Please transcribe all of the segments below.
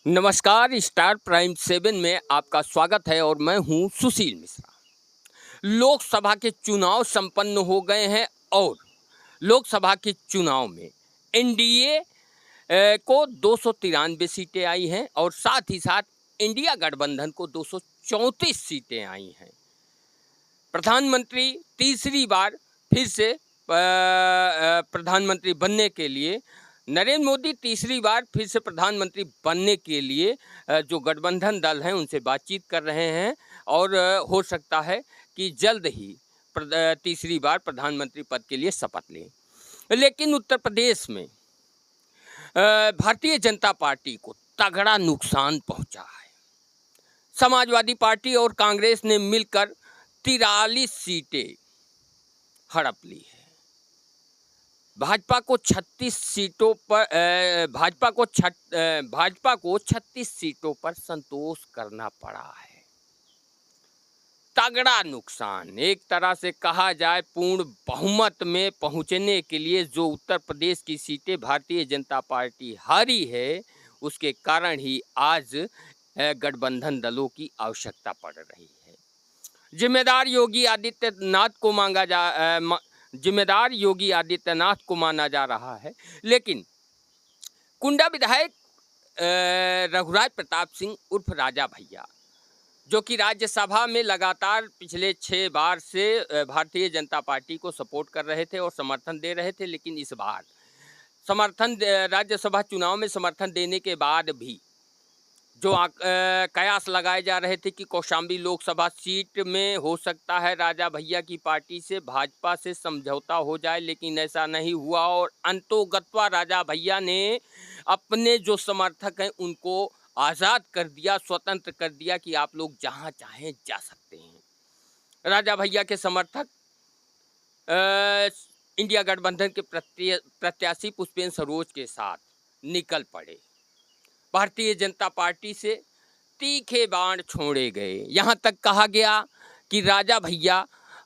नमस्कार, star prime 7 में आपका स्वागत है और मैं हूं सुशील मिश्रा। लोकसभा के चुनाव संपन्न हो गए हैं और लोकसभा के चुनाव में एनडीए को 293 सीटें आई हैं और साथ ही साथ इंडिया गठबंधन को 234 सीटें आई हैं। प्रधानमंत्री तीसरी बार फिर से प्रधानमंत्री बनने के लिए नरेंद्र मोदी तीसरी बार फिर से प्रधानमंत्री बनने के लिए जो गठबंधन दल हैं उनसे बातचीत कर रहे हैं और हो सकता है कि जल्द ही तीसरी बार प्रधानमंत्री पद के लिए शपथ लें। लेकिन उत्तर प्रदेश में भारतीय जनता पार्टी को तगड़ा नुकसान पहुंचा है। समाजवादी पार्टी और कांग्रेस ने मिलकर 43 सीटें हड़प ली है। भाजपा को 36 सीटों पर भाजपा को 36 सीटों पर संतोष करना पड़ा है। तगड़ा नुकसान। एक तरह से कहा जाए पूर्ण बहुमत में पहुंचने के लिए जो उत्तर प्रदेश की सीटें भारतीय जनता पार्टी हारी है, उसके कारण ही आज गठबंधन दलों की आवश्यकता पड़ रही है। जिम्मेदार योगी आदित्यनाथ को माना जा रहा है, लेकिन कुंडा विधायक रघुराज प्रताप सिंह उर्फ राजा भैया, जो कि राज्यसभा में लगातार पिछले 6 बार से भारतीय जनता पार्टी को सपोर्ट कर रहे थे और समर्थन दे रहे थे, लेकिन इस बार राज्यसभा चुनाव में समर्थन देने के बाद भी जो कयास लगाए जा रहे थे कि कौशाम्बी लोकसभा सीट में हो सकता है राजा भैया की पार्टी से भाजपा से समझौता हो जाए, लेकिन ऐसा नहीं हुआ और अंतोगत्वा राजा भैया ने अपने जो समर्थक हैं उनको आज़ाद कर दिया, स्वतंत्र कर दिया कि आप लोग जहां चाहें जा सकते हैं। राजा भैया के समर्थक इंडिया गठबंधन के प्रत्याशी पुष्पेंद्र सरोज के साथ निकल पड़े। भारतीय जनता पार्टी से तीखे बाण छोड़े गए। यहाँ तक कहा गया कि राजा भैया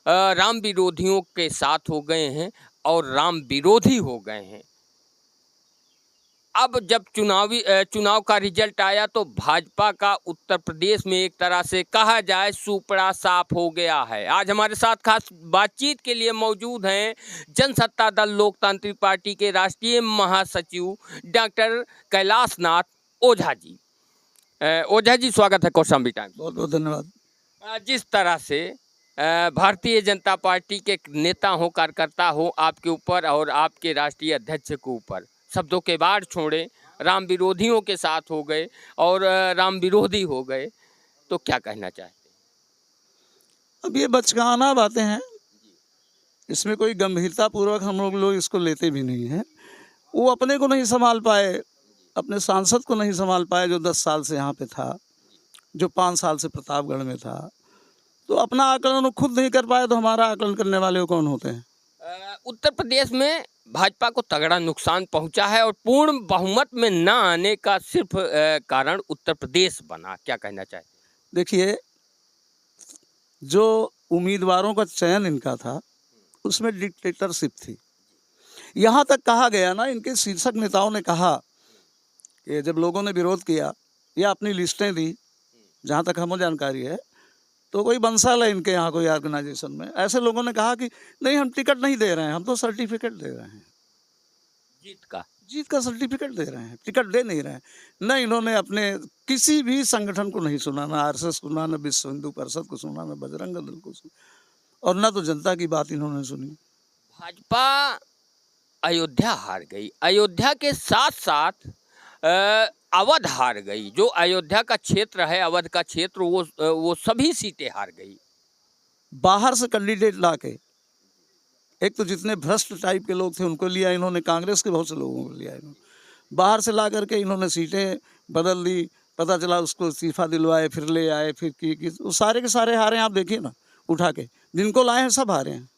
राम विरोधियों के साथ हो गए हैं और राम विरोधी हो गए हैं। अब जब चुनाव का रिजल्ट आया तो भाजपा का उत्तर प्रदेश में एक तरह से कहा जाए सुपड़ा साफ हो गया है। आज हमारे साथ खास बातचीत के लिए मौजूद हैं जनसत्ता दल लोकतांत्रिक पार्टी के राष्ट्रीय महासचिव डॉक्टर कैलाशनाथ ओझा जी। ओझा जी, स्वागत है कौशाम्बी टाइम्स। बहुत बहुत धन्यवाद। जिस तरह से भारतीय जनता पार्टी के नेता हो, कार्यकर्ता हो, आपके ऊपर और आपके राष्ट्रीय अध्यक्ष के ऊपर शब्दों के बाढ़ छोड़े, राम विरोधियों के साथ हो गए और राम विरोधी हो गए, तो क्या कहना चाहते हैं? अब ये बचकाना बातें हैं, इसमें कोई गंभीरता पूर्वक हम लोग इसको लेते भी नहीं हैं। वो अपने को नहीं संभाल पाए, अपने सांसद को नहीं संभाल पाए जो 10 साल से यहाँ पे था, जो 5 साल से प्रतापगढ़ में था, तो अपना आकलन वो खुद नहीं कर पाए तो हमारा आकलन करने वाले कौन होते हैं? उत्तर प्रदेश में भाजपा को तगड़ा नुकसान पहुंचा है और पूर्ण बहुमत में न आने का सिर्फ कारण उत्तर प्रदेश बना। क्या कहना चाहते हैं? देखिए, जो उम्मीदवारों का चयन इनका था उसमें डिक्टेटरशिप थी। यहाँ तक कहा गया ना, इनके शीर्षक नेताओं ने कहा कि जब लोगों ने विरोध किया या अपनी लिस्टें दी, जहाँ तक हमें जानकारी है, तो कोई बंसल है इनके यहाँ कोई ऑर्गेनाइजेशन में, ऐसे लोगों ने कहा कि नहीं, हम टिकट नहीं दे रहे हैं, हम तो सर्टिफिकेट दे रहे हैं, जीत का सर्टिफिकेट दे रहे हैं, टिकट दे नहीं रहे हैं। न इन्होंने अपने किसी भी संगठन को नहीं सुना, ना आरएसएस को, ना विश्व हिंदू परिषद को सुना, ना बजरंग दल को सुना, और न तो जनता की बात इन्होंने सुनी। भाजपा अयोध्या हार गई, अयोध्या के साथ साथ अवध हार गई। जो अयोध्या का क्षेत्र है, अवध का क्षेत्र, वो सभी सीटें हार गई। बाहर से कैंडिडेट लाके, एक तो जितने भ्रष्ट टाइप के लोग थे उनको लिया इन्होंने, कांग्रेस के बहुत से लोगों को लिया इन्होंने, बाहर से ला करके इन्होंने सीटें बदल दी। पता चला उसको इस्तीफा दिलवाए, फिर ले आए, फिर कि वो सारे के सारे हारे हैं। आप देखिए ना, उठा के जिनको लाए हैं सब हारे हैं।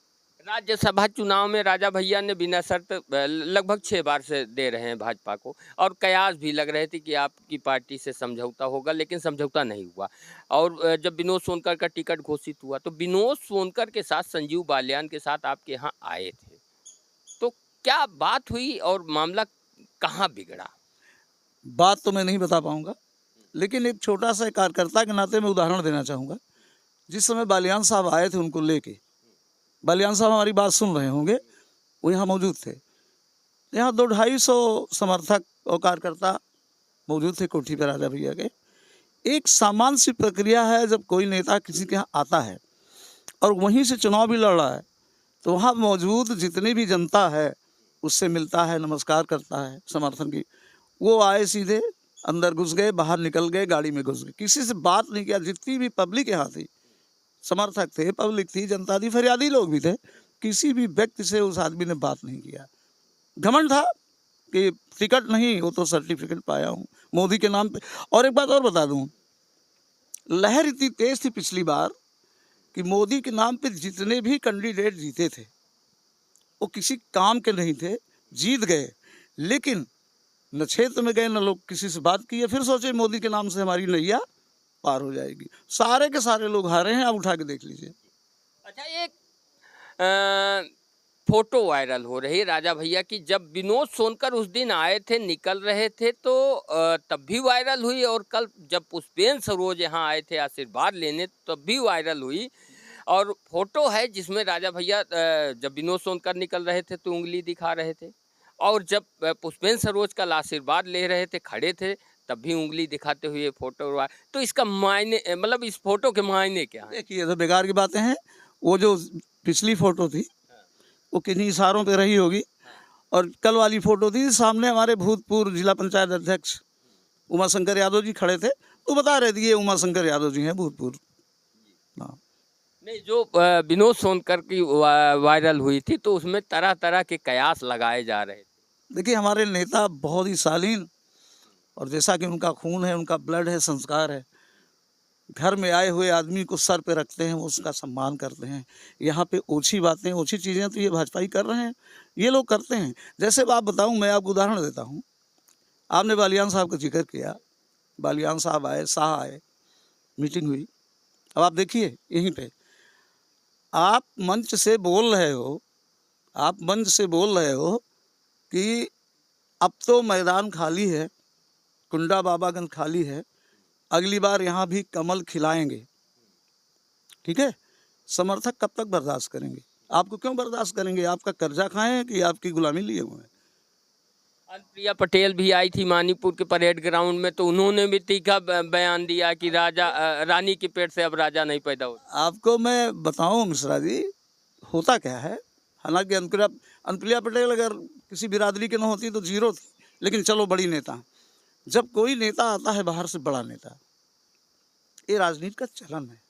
राज्यसभा चुनाव में राजा भैया ने बिना शर्त लगभग 6 बार से दे रहे हैं भाजपा को, और कयास भी लग रहे थे कि आपकी पार्टी से समझौता होगा, लेकिन समझौता नहीं हुआ। और जब विनोद सोनकर का टिकट घोषित हुआ तो विनोद सोनकर के साथ संजीव बालियान के साथ आपके यहाँ आए थे, तो क्या बात हुई और मामला कहाँ बिगड़ा? बात तो मैं नहीं बता पाऊँगा, लेकिन एक छोटा सा कार्यकर्ता के नाते मैं उदाहरण देना चाहूँगा। जिस समय बालियान साहब आए थे उनको लेके, बालियान साहब हमारी बात सुन रहे होंगे, वो यहाँ मौजूद थे। यहाँ 200-250 समर्थक और कार्यकर्ता मौजूद थे कोठी पे राजा भैया के। एक सामान्य सी प्रक्रिया है, जब कोई नेता किसी के यहाँ आता है और वहीं से चुनाव भी लड़ रहा है, तो वहाँ मौजूद जितनी भी जनता है उससे मिलता है, नमस्कार करता है, समर्थन की। वो आए सीधे अंदर घुस गए, बाहर निकल गए, गाड़ी में घुस गए, किसी से बात नहीं किया। जितनी भी पब्लिक यहाँ थी, समर्थक थे, पब्लिक थी, जनता थी, फरियादी लोग भी थे, किसी भी व्यक्ति से उस आदमी ने बात नहीं किया। घमंड था कि टिकट नहीं, वो तो सर्टिफिकेट पाया हूँ मोदी के नाम पे। और एक बात और बता दूँ, लहर इतनी तेज थी पिछली बार कि मोदी के नाम पे जितने भी कैंडिडेट जीते थे वो किसी काम के नहीं थे, जीत गए, लेकिन न क्षेत्र में गए, न लोग किसी से बात की है। फिर सोचे मोदी के नाम से हमारी नैया पार हो जाएगी। सारे के सारे लोग हारे हैं, आप उठा के देख लीजिए। अच्छा, एक फोटो वायरल हो रही है राजा भैया की, जब विनोद सोनकर उस दिन आए थे, निकल रहे थे, तो तब भी वायरल हुई, और कल जब पुष्पेंद्र सरोज यहाँ आए थे आशीर्वाद लेने तब भी वायरल हुई। और फोटो है जिसमें राजा भैया जब विनोद सोनकर निकल रहे थे तो उंगली दिखा रहे थे, और जब पुष्पेंद्र सरोज का आशीर्वाद ले रहे थे, खड़े थे, तब भी उंगली दिखाते हुए फोटो। तो इसका मायने, मतलब इस फोटो के मायने क्या है? देखिए, तो बेकार की बातें हैं। वो जो पिछली फोटो थी वो किन्हीं इशारों पे रही होगी, और कल वाली फोटो थी, सामने हमारे भूतपूर्व जिला पंचायत अध्यक्ष उमाशंकर यादव जी खड़े थे, तो बता रहे थे ये उमाशंकर यादव जी हैं, भूतपूर्व। हाँ, नहीं, जो विनोद सोनकर की वायरल हुई थी तो उसमें तरह तरह के कयास लगाए जा रहे थे। देखिए, हमारे नेता बहुत ही शालीन, और जैसा कि उनका खून है, उनका ब्लड है, संस्कार है, घर में आए हुए आदमी को सर पे रखते हैं, वो उसका सम्मान करते हैं। यहाँ पे ओछी बातें, ओछी चीज़ें तो ये भाजपा ही कर रहे हैं, ये लोग करते हैं। जैसे आप बताऊँ, मैं आपको उदाहरण देता हूँ। आपने बालियान साहब का जिक्र किया, बालियान साहब आए, शाह आए, मीटिंग हुई। अब आप देखिए, यहीं पे आप मंच से बोल रहे हो, आप मंच से बोल रहे हो कि अब तो मैदान खाली है, कुंडा बाबागंज खाली है, अगली बार यहाँ भी कमल खिलाएंगे। ठीक है, समर्थक कब तक बर्दाश्त करेंगे? आपको क्यों बर्दाश्त करेंगे? आपका कर्जा खाएं हैं कि आपकी गुलामी लिए हुए हैं? अनुप्रिया पटेल भी आई थी मानीपुर के परेड ग्राउंड में, तो उन्होंने भी तीखा बयान दिया कि रानी के पेट से अब राजा नहीं पैदा हो। आपको मैं बताऊं मिश्रा जी, होता क्या है। हालांकि अनुप्रिया पटेल अगर किसी बिरादरी के न होती तो जीरो थी, लेकिन चलो बड़ी नेता। जब कोई नेता आता है बाहर से, बड़ा नेता, ये राजनीति का चलन है,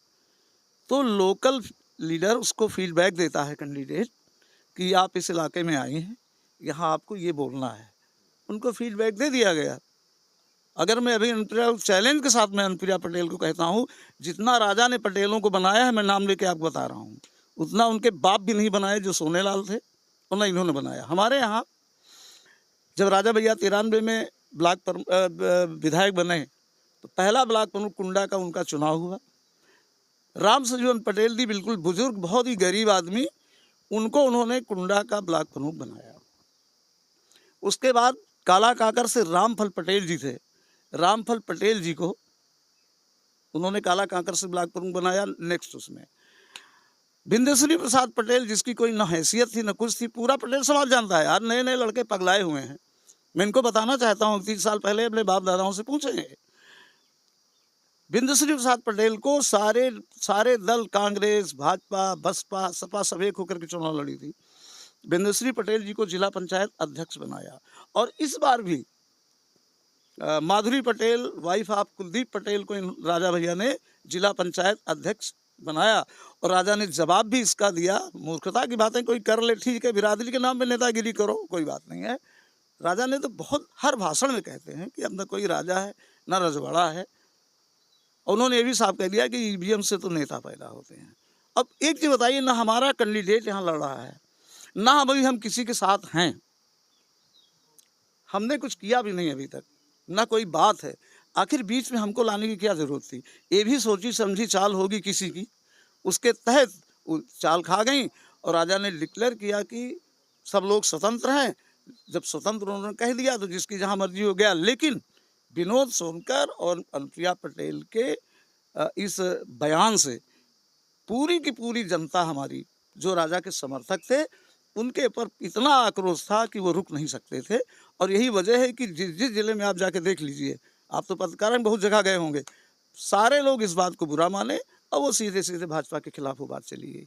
तो लोकल लीडर उसको फीडबैक देता है कैंडिडेट कि आप इस इलाके में आए हैं, यहाँ आपको ये बोलना है। उनको फीडबैक दे दिया गया। अगर मैं अभी चैलेंज के साथ मैं अनुप्रिया पटेल को कहता हूँ, जितना राजा ने पटेलों को बनाया है, मैं नाम लेके आपको बता रहा हूँ, उतना उनके बाप भी नहीं बनाए जो सोनेलाल थे, और ना इन्होंने बनाया। हमारे यहाँ जब राजा भैया 93 में विधायक बने, तो पहला ब्लॉक प्रमुख कुंडा का उनका चुनाव हुआ। राम सजीवन पटेल जी, बिल्कुल बुजुर्ग, बहुत ही गरीब आदमी, उनको उन्होंने कुंडा का ब्लॉक प्रमुख बनाया। उसके बाद काला काकर से रामफल पटेल जी थे, रामफल पटेल जी को उन्होंने काला काकर से ब्लॉक प्रमुख बनाया। नेक्स्ट उसमें बिंदेश्वरी प्रसाद पटेल, जिसकी कोई न हैसियत थी न कुछ थी, पूरा पटेल समाज जानता है यार, नए नए लड़के पगलाए हुए हैं। मैं इनको बताना चाहता हूँ, 30 साल पहले अपने बाप दादाओं से पूछेंगे। बिंदेश्वरी प्रसाद पटेल को सारे दल, कांग्रेस, भाजपा, बसपा, सपा, सब एक होकर के चुनाव लड़ी थी। बिंदेश्वरी पटेल जी को जिला पंचायत अध्यक्ष बनाया। और इस बार भी माधुरी पटेल, वाइफ ऑफ कुलदीप पटेल, को राजा भैया ने जिला पंचायत अध्यक्ष बनाया। और राजा ने जवाब भी इसका दिया, मूर्खता की बातें कोई कर ले, ठीक है, बिरादरी के नाम पे नेतागिरी करो, कोई बात नहीं है। राजा ने तो बहुत, हर भाषण में कहते हैं कि अब न कोई राजा है न रजवाड़ा है। उन्होंने ये भी साफ कह दिया कि ईवीएम से तो नेता पैदा होते हैं। अब एक चीज़ बताइए, ना हमारा कैंडिडेट यहाँ लड़ रहा है, ना अभी हम किसी के साथ हैं, हमने कुछ किया भी नहीं अभी तक, ना कोई बात है। आखिर बीच में हमको लाने की क्या ज़रूरत थी? ये भी सोची समझी चाल होगी किसी की, उसके तहत वो चाल खा गई। और राजा ने डिक्लेयर किया कि सब लोग स्वतंत्र हैं। जब स्वतंत्र उन्होंने कह दिया तो जिसकी जहाँ मर्जी हो गया। लेकिन विनोद सोनकर और अनुप्रिया पटेल के इस बयान से पूरी की पूरी जनता हमारी जो राजा के समर्थक थे उनके ऊपर इतना आक्रोश था कि वो रुक नहीं सकते थे। और यही वजह है कि जिस जिस जिले में आप जाके देख लीजिए, आप तो पत्रकार में बहुत जगह गए होंगे, सारे लोग इस बात को बुरा माने और वो सीधे सीधे भाजपा के खिलाफ वो बात चली गई।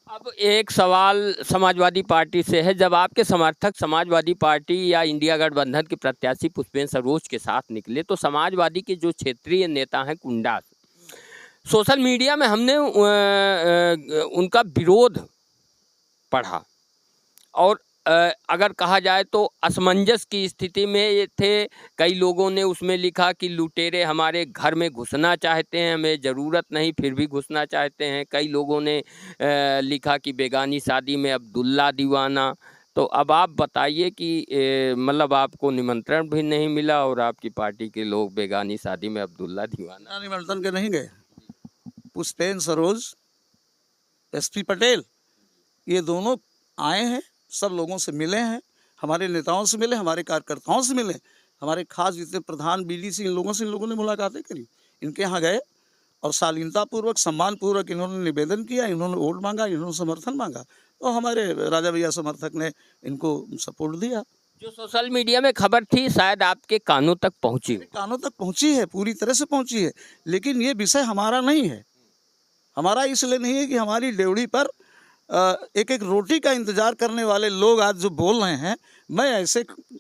अब एक सवाल समाजवादी पार्टी से है। जब आपके समर्थक समाजवादी पार्टी या इंडिया गठबंधन के प्रत्याशी पुष्पेंद्र सरोज के साथ निकले तो समाजवादी के जो क्षेत्रीय नेता हैं कुंडा, सोशल मीडिया में हमने उनका विरोध पढ़ा और अगर कहा जाए तो असमंजस की स्थिति में ये थे। कई लोगों ने उसमें लिखा कि लुटेरे हमारे घर में घुसना चाहते हैं, हमें ज़रूरत नहीं फिर भी घुसना चाहते हैं। कई लोगों ने लिखा कि बेगानी शादी में अब्दुल्ला दीवाना। तो अब आप बताइए कि मतलब आपको निमंत्रण भी नहीं मिला और आपकी पार्टी के लोग बेगानी शादी में अब्दुल्ला दीवाना। निमंत्रण के नहीं गए। पुष्पेंद्र सरोज, एसपी पटेल, ये दोनों आए हैं, सब लोगों से मिले हैं, हमारे नेताओं से मिले, हमारे कार्यकर्ताओं से मिले, हमारे खास जितने प्रधान बीडीसी इन लोगों ने मुलाकातें करी, इनके यहाँ गए और शालीनतापूर्वक सम्मानपूर्वक इन्होंने निवेदन किया, इन्होंने वोट मांगा, इन्होंने समर्थन मांगा और हमारे राजा भैया समर्थक ने इनको सपोर्ट दिया। जो सोशल मीडिया में खबर थी शायद आपके कानों तक पहुंची। कानों तक पहुंची है, पूरी तरह से पहुंची है, लेकिन ये विषय हमारा नहीं है। हमारा इसलिए नहीं है कि हमारी डेवढ़ी पर एक एक रोटी का इंतजार करने वाले लोग आज जो बोल रहे हैं, मैं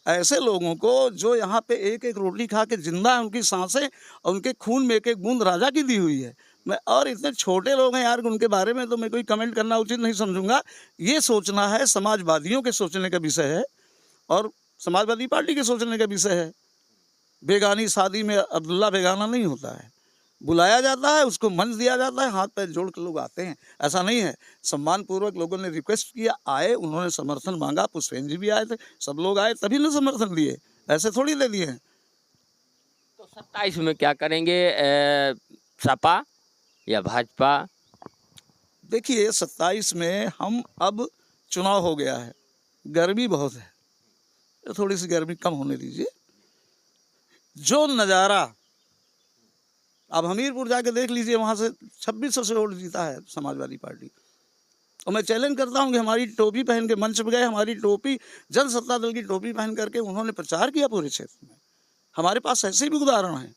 ऐसे लोगों को जो यहाँ पे एक एक रोटी खा के जिंदा है, उनकी सांसें और उनके खून में एक एक बूंद राजा की दी हुई है, मैं और इतने छोटे लोग हैं यार, उनके बारे में तो मैं कोई कमेंट करना उचित नहीं समझूंगा। ये सोचना है समाजवादियों के सोचने का विषय है और समाजवादी पार्टी के सोचने का विषय है। बेगानी शादी में अब्दुल्ला बेगाना नहीं होता है, बुलाया जाता है, उसको मंच दिया जाता है, हाथ पैर जोड़ के लोग आते हैं, ऐसा नहीं है। सम्मानपूर्वक लोगों ने रिक्वेस्ट किया, आए, उन्होंने समर्थन मांगा, पुष्पेंद्र जी भी आए थे, सब लोग आए तभी ने समर्थन दिए, ऐसे थोड़ी ले दिए हैं। तो 27 में क्या करेंगे, सपा या भाजपा? देखिए 27 में हम अब चुनाव हो गया है, गर्मी बहुत है, तो थोड़ी सी गर्मी कम होने दीजिए। जो नज़ारा अब हमीरपुर जाके देख लीजिए, वहाँ से 2600 से वोट जीता है समाजवादी पार्टी। और मैं चैलेंज करता हूँ कि हमारी टोपी पहन के मंच पर गए, हमारी टोपी जनसत्ता दल की टोपी पहन करके उन्होंने प्रचार किया पूरे क्षेत्र में। हमारे पास ऐसे भी उदाहरण हैं।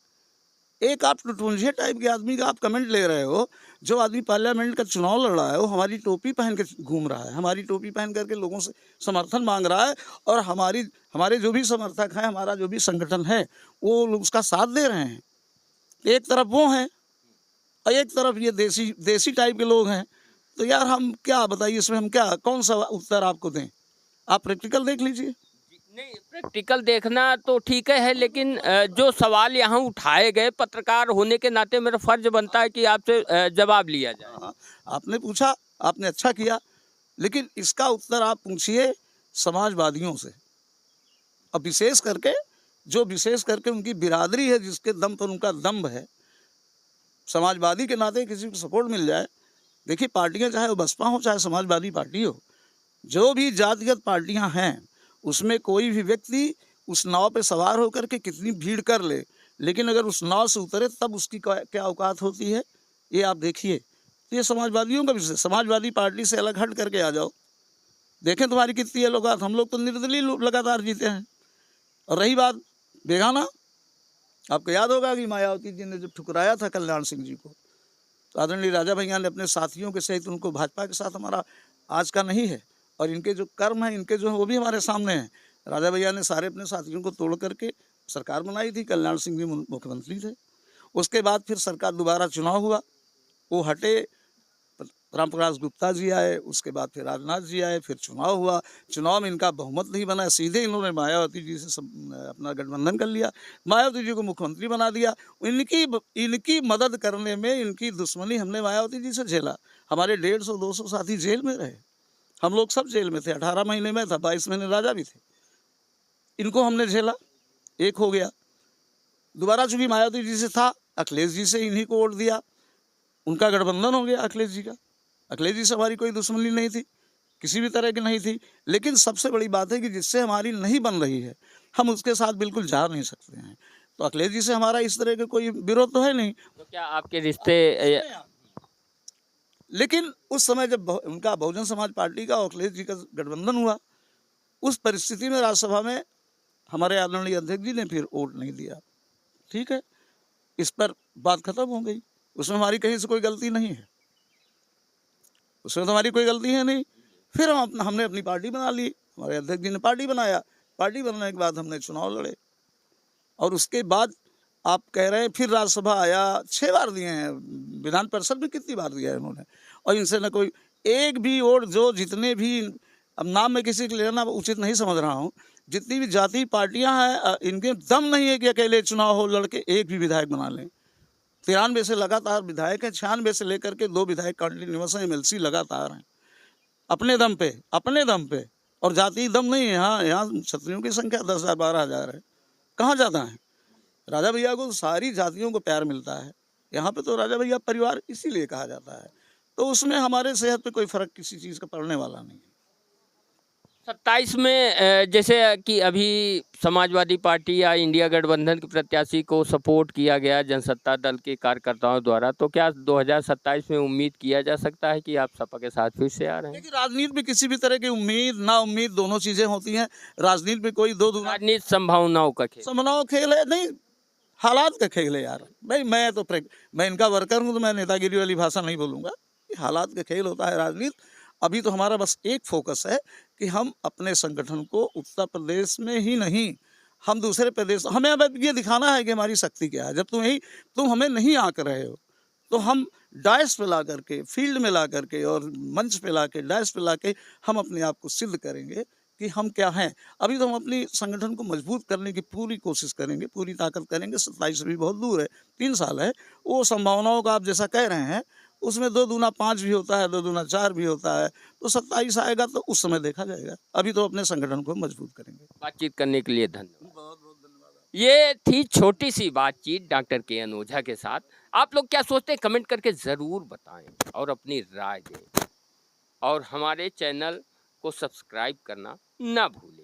एक आप टुटुंजे टाइप के आदमी का आप कमेंट ले रहे हो, जो आदमी पार्लियामेंट का चुनाव लड़ रहा है वो हमारी टोपी पहन के घूम रहा है, हमारी टोपी पहन करके लोगों से समर्थन मांग रहा है और हमारे जो भी समर्थक हैं, हमारा जो भी संगठन है वो उसका साथ दे रहे हैं। एक तरफ वो हैं और एक तरफ ये देसी टाइप के लोग हैं। तो यार हम क्या बताइए, इसमें हम क्या कौन सा उत्तर आपको दें? आप प्रैक्टिकल देख लीजिए। नहीं, प्रैक्टिकल देखना तो ठीक है, लेकिन जो सवाल यहाँ उठाए गए, पत्रकार होने के नाते मेरा फर्ज बनता है कि आपसे जवाब लिया जाए। हाँ, आपने पूछा, आपने अच्छा किया, लेकिन इसका उत्तर आप पूछिए समाजवादियों से, और विशेष करके उनकी बिरादरी है जिसके दम पर उनका दम्भ है। समाजवादी के नाते किसी को सपोर्ट मिल जाए। देखिए पार्टियां चाहे वो बसपा हो चाहे समाजवादी पार्टी हो, जो भी जातिगत पार्टियां हैं उसमें कोई भी व्यक्ति उस नाव पे सवार होकर के कितनी भीड़ कर ले, लेकिन अगर उस नाव से उतरे तब उसकी क्या औकात होती है, ये आप देखिए। तो ये समाजवादियों का विषय, समाजवादी पार्टी से अलग हट करके आ जाओ, देखें तुम्हारी कितनी है औकात। हम लोग तो निर्दलीय लगातार जीते हैं। और रही बात बेगाना, आपको याद होगा कि मायावती जी ने जब ठुकराया था कल्याण सिंह जी को, तो आदरणीय राजा भैया ने अपने साथियों के सहित उनको, भाजपा के साथ हमारा आज का नहीं है और इनके जो कर्म हैं, इनके जो है वो भी हमारे सामने हैं। राजा भैया ने सारे अपने साथियों को तोड़ करके सरकार बनाई थी, कल्याण सिंह जी मुख्यमंत्री थे। उसके बाद फिर सरकार दोबारा चुनाव हुआ, वो हटे, रामप्रकाश गुप्ता जी आए, उसके बाद फिर राजनाथ जी आए, फिर चुनाव हुआ। चुनाव में इनका बहुमत नहीं बना, सीधे इन्होंने मायावती जी से अपना गठबंधन कर लिया, मायावती जी को मुख्यमंत्री बना दिया। इनकी मदद करने में इनकी दुश्मनी हमने मायावती जी से झेला। हमारे 150-200 साथी जेल में रहे, हम लोग सब जेल में थे। 18 महीने में था, 22 महीने राजा भी थे। इनको हमने झेला, एक हो गया। दोबारा चूंकि मायावती जी से था, अखिलेश जी से इन्हीं को वोट दिया, उनका गठबंधन हो गया अखिलेश जी का। अखिलेश जी से हमारी कोई दुश्मनी नहीं थी, किसी भी तरह की नहीं थी। लेकिन सबसे बड़ी बात है कि जिससे हमारी नहीं बन रही है, हम उसके साथ बिल्कुल जा नहीं सकते हैं। तो अखिलेश जी से हमारा इस तरह का कोई विरोध तो है नहीं। तो क्या आपके रिश्ते लेकिन उस समय जब उनका बहुजन समाज पार्टी का और अखिलेश जी का गठबंधन हुआ, उस परिस्थिति में राज्यसभा में हमारे आदरणीय अध्यक्ष जी ने फिर वोट नहीं दिया। ठीक है, इस पर बात खत्म हो गई। उसमें हमारी कहीं से कोई गलती नहीं है, उसमें तो हमारी कोई गलती है नहीं। फिर हमने अपनी पार्टी बना ली, हमारे अध्यक्ष जी ने पार्टी बनाया। पार्टी बनने के बाद हमने चुनाव लड़े, और उसके बाद आप कह रहे हैं फिर राज्यसभा आया, 6 बार दिए हैं। विधान परिषद में कितनी बार दिया है उन्होंने, और इनसे न कोई एक भी वोट, जो जितने भी, अब नाम में किसी को लेना उचित नहीं समझ रहा हूँ, जितनी भी जाति पार्टियां हैं, इनके दम नहीं है कि अकेले चुनाव हो लड़के एक भी विधायक बना लें। 93 से लगातार विधायक है, 96 से लेकर के 2 विधायक कंटिन्यूअस हैं, MLC लगातार हैं, अपने दम पे। और जाति दम नहीं है। यहाँ क्षत्रियों की संख्या 10,000 12,000 है, कहाँ ज़्यादा है। राजा भैया को सारी जातियों को प्यार मिलता है। यहाँ पे तो राजा भैया परिवार इसीलिए कहा जाता है, तो उसमें हमारे सेहत पे कोई फर्क किसी चीज़ का पड़ने वाला नहीं है। 27 में जैसे कि अभी समाजवादी पार्टी या इंडिया गठबंधन के प्रत्याशी को सपोर्ट किया गया जनसत्ता दल के कार्यकर्ताओं द्वारा, तो क्या 2027 में उम्मीद किया जा सकता है कि आप सपा के साथ फिर से आ रहे हैं? देखिए, राजनीति में किसी भी तरह की उम्मीद ना उम्मीद दोनों चीज़ें होती हैं। राजनीति में कोई दो दूना राजनीति संभावनाओं का खेल। संभावनाओं खेल है, नहीं हालात का खेल है यार। भाई मैं इनका वर्कर हूँ, तो मैं नेतागिरी वाली भाषा नहीं बोलूँगा। हालात का खेल होता है राजनीति। अभी तो हमारा बस एक फोकस है कि हम अपने संगठन को उत्तर प्रदेश में ही नहीं, हम दूसरे प्रदेश, हमें अब ये दिखाना है कि हमारी शक्ति क्या है। जब तुम हमें नहीं आंक रहे हो, तो हम डायस पे ला करके, फील्ड में ला करके, और मंच पे ला के, डायस पे ला के हम अपने आप को सिद्ध करेंगे कि हम क्या हैं। अभी तो हम अपनी संगठन को मजबूत करने की पूरी कोशिश करेंगे, पूरी ताकत करेंगे। 27 भी बहुत दूर है, 3 साल है। वो संभावनाओं का आप जैसा कह रहे हैं, उसमें 2 दूना 5 भी होता है, 2 दूना 4 भी होता है। तो 27 आएगा तो उस समय देखा जाएगा। अभी तो अपने संगठन को मजबूत करेंगे। बातचीत करने के लिए धन्यवाद। बहुत बहुत धन्यवाद। ये थी छोटी सी बातचीत डॉक्टर के.एन. ओझा के साथ। आप लोग क्या सोचते हैं कमेंट करके ज़रूर बताएं और अपनी राय दें, और हमारे चैनल को सब्सक्राइब करना ना भूलें।